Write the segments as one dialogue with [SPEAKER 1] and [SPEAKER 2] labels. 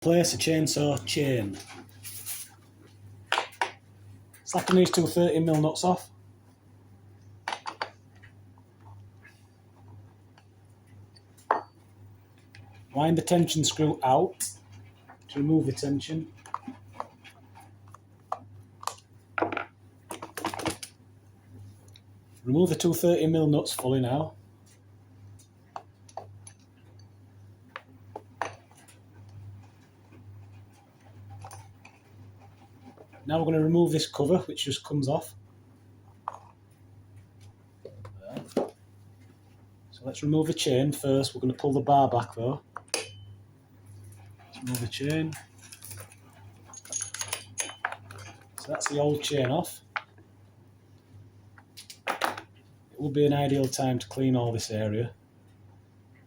[SPEAKER 1] Place a chainsaw chain. Slacken these two 30mm nuts off. Wind the tension screw out to remove the tension. Remove the two 30mm nuts fully now. Now we're going to remove this cover, which just comes off. There. So let's remove the chain first. We're going to pull the bar back though. Let's remove the chain. So that's the old chain off. It would be an ideal time to clean all this area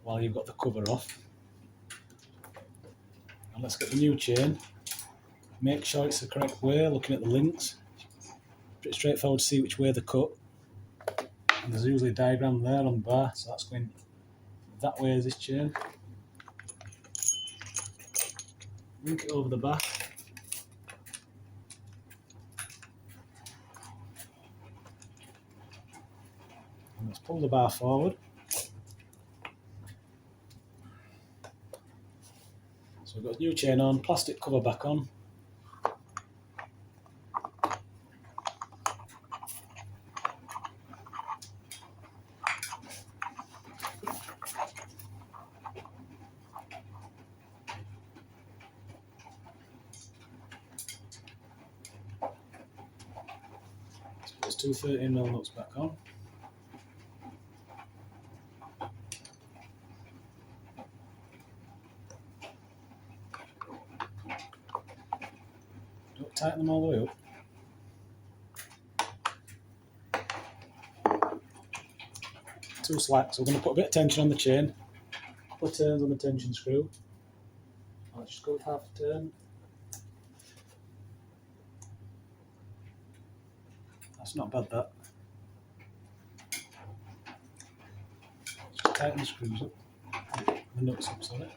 [SPEAKER 1] while you've got the cover off. And let's get the new chain. Make sure it's the correct way, looking at the links. Pretty straightforward to see which way they're cut. And there's usually a diagram there on the bar, so that's going that way as this chain. Link it over the back. And let's pull the bar forward. So we've got a new chain on, plastic cover back on. Let's put 2 30mm nuts back on. Don't tighten them all the way up. Too slack, so we're going to put a bit of tension on the chain. A couple of turns on the tension screw. Let's just go with half a turn. That's not bad, that. Just tighten the screws up. The nuts up, sorry.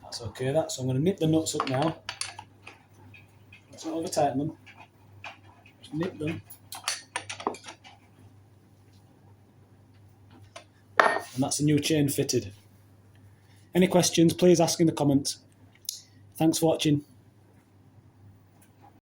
[SPEAKER 1] That's okay, that. So I'm going to nip the nuts up now. Let's not over tighten them. Just nip them. And that's the new chain fitted. Any questions, please ask in the comments. Thanks for watching.